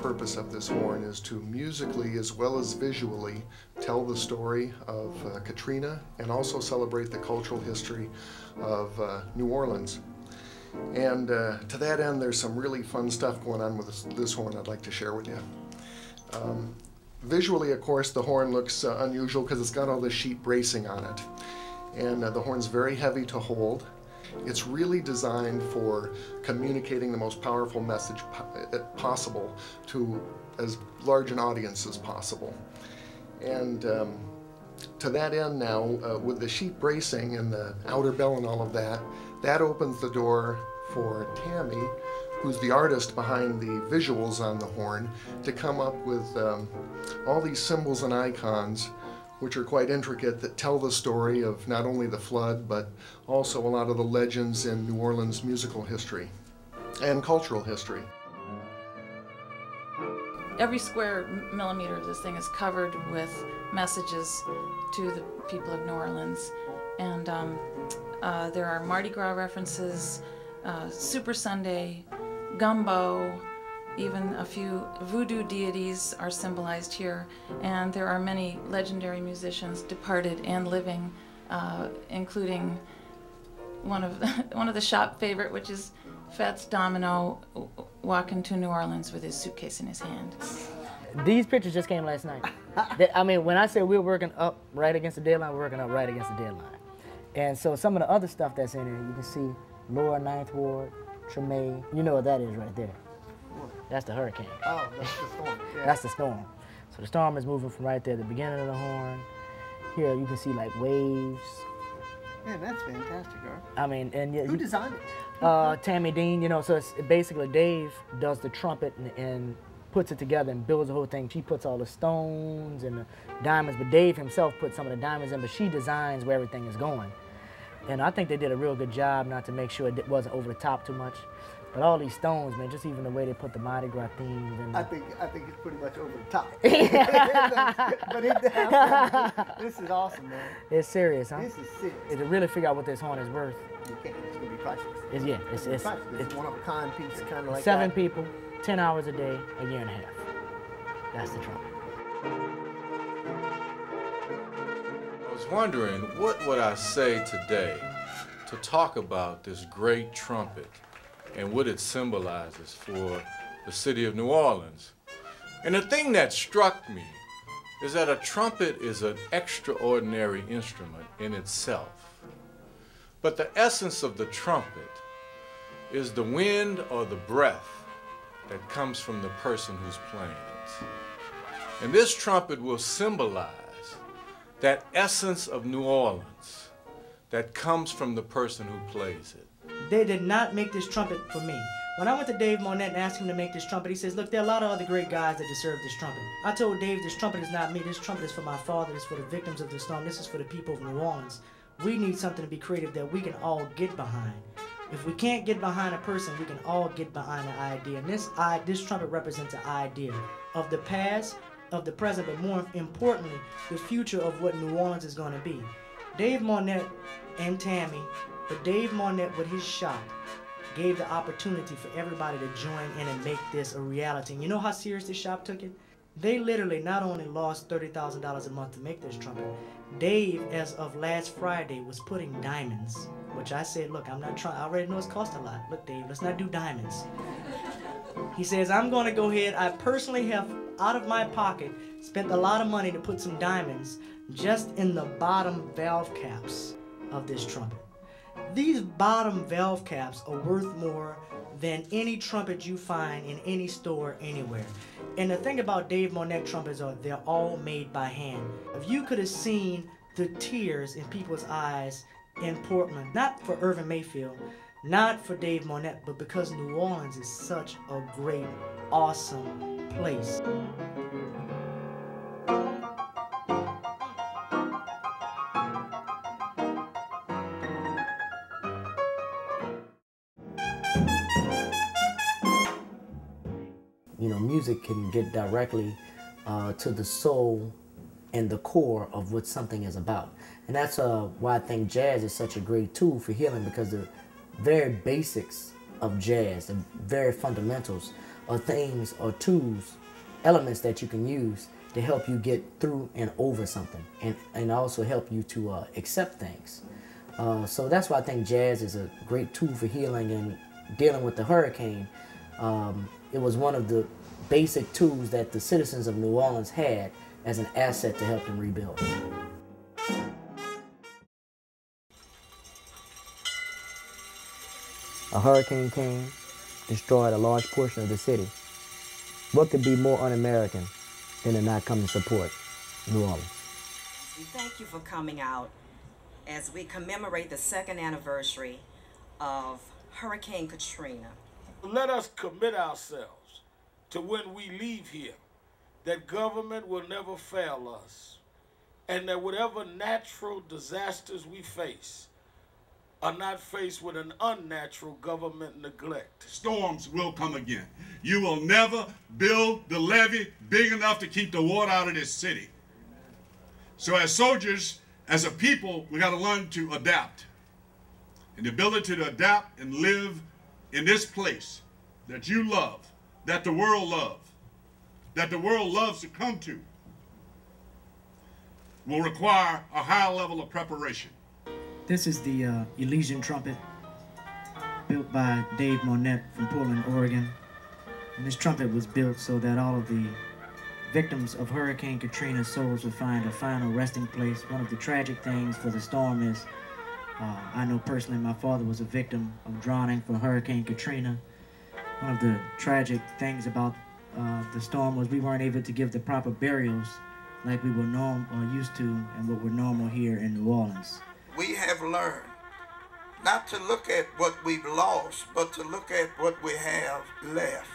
purpose of this horn is to musically as well as visually tell the story of Katrina and also celebrate the cultural history of New Orleans. And to that end, there's some really fun stuff going on with this horn I'd like to share with you. Visually, of course, the horn looks unusual because it's got all this sheet bracing on it. And the horn's very heavy to hold. It's really designed for communicating the most powerful message possible to as large an audience as possible. And to that end now, with the sheet bracing and the outer bell and all of that, that opens the door for Tammy, who's the artist behind the visuals on the horn, to come up with all these symbols and icons which are quite intricate, that tell the story of not only the flood, but also a lot of the legends in New Orleans musical history and cultural history. Every square millimeter of this thing is covered with messages to the people of New Orleans. And there are Mardi Gras references, Super Sunday, gumbo, even a few voodoo deities are symbolized here, and there are many legendary musicians, departed and living, including one of the shop favorite, which is Fats Domino walking to New Orleans with his suitcase in his hand. These pictures just came last night. I mean, when I say we're working up right against the deadline, we're working up right against the deadline. And so some of the other stuff that's in there, you can see Lower Ninth Ward, Treme. You know what that is right there. That's the hurricane. Oh, that's the storm. Yeah. That's the storm. So the storm is moving from right there at the beginning of the horn. Here you can see like waves. Yeah, that's fantastic, girl. I mean, and yeah, who designed it? Tammy Dean. You know, so it's basically Dave does the trumpet and puts it together and builds the whole thing. She puts all the stones and the diamonds, but Dave himself puts some of the diamonds in, but she designs where everything is going. And I think they did a real good job not to make sure it wasn't over the top too much. But all these stones, man, just even the way they put the Mardi Gras themes in. I think it's pretty much over the top. But this is awesome, man. It's serious, huh? This is serious. To really figure out what this horn is worth. You can't. It's gonna be priceless. It's priceless. It's one of a kind piece, kind of like 7 that. people, 10 hours a day, a year and a half. That's the trumpet. I was wondering, what would I say today to talk about this great trumpet and what it symbolizes for the city of New Orleans. And the thing that struck me is that a trumpet is an extraordinary instrument in itself. But the essence of the trumpet is the wind or the breath that comes from the person who's playing it. And this trumpet will symbolize that essence of New Orleans that comes from the person who plays it. They did not make this trumpet for me. When I went to Dave Monette and asked him to make this trumpet, he says, look, there are a lot of other great guys that deserve this trumpet. I told Dave, this trumpet is not me. This trumpet is for my father. This is for the victims of the storm. This is for the people of New Orleans. We need something to be creative that we can all get behind. If we can't get behind a person, we can all get behind an idea. And this trumpet represents an idea of the past, of the present, but more importantly, the future of what New Orleans is going to be. Dave Monette and Tammy, but Dave Monette with his shop gave the opportunity for everybody to join in and make this a reality. And you know how serious this shop took it? They literally not only lost $30,000 a month to make this trumpet, Dave, as of last Friday, was putting diamonds, which I said, look, I'm not trying, I already know it's cost a lot. Look, Dave, let's not do diamonds. He says, I'm going to go ahead, I personally have, out of my pocket, spent a lot of money to put some diamonds just in the bottom valve caps of this trumpet. These bottom valve caps are worth more than any trumpet you find in any store anywhere. And the thing about Dave Monette trumpets are they're all made by hand. If you could have seen the tears in people's eyes in Portland, not for Irvin Mayfield, not for Dave Monette, but because New Orleans is such a great, awesome place. You know, music can get directly to the soul and the core of what something is about. And that's why I think jazz is such a great tool for healing, because the very basics of jazz, the very fundamentals, are things or tools, elements that you can use to help you get through and over something, and also help you to accept things. So that's why I think jazz is a great tool for healing and dealing with the hurricane. It was one of the basic tools that the citizens of New Orleans had as an asset to help them rebuild. A hurricane came, destroyed a large portion of the city. What could be more un-American than to not come to support New Orleans? We thank you for coming out as we commemorate the second anniversary of Hurricane Katrina. Let us commit ourselves to when we leave here, that government will never fail us, and that whatever natural disasters we face are not faced with an unnatural government neglect. Storms will come again. You will never build the levee big enough to keep the water out of this city. So as soldiers, as a people, we got to learn to adapt. And the ability to adapt and live in this place that you love, that the world loves to come to, will require a higher level of preparation. This is the Elysian trumpet, built by Dave Monette from Portland, Oregon. And this trumpet was built so that all of the victims of Hurricane Katrina's souls would find a final resting place. One of the tragic things for the storm is, I know personally my father was a victim of drowning for Hurricane Katrina. One of the tragic things about the storm was we weren't able to give the proper burials like we were used to and what were normal here in New Orleans. We have learned not to look at what we've lost, but to look at what we have left.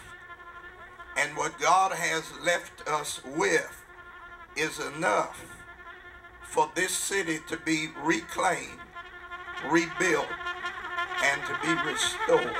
And what God has left us with is enough for this city to be reclaimed, rebuilt, and to be restored.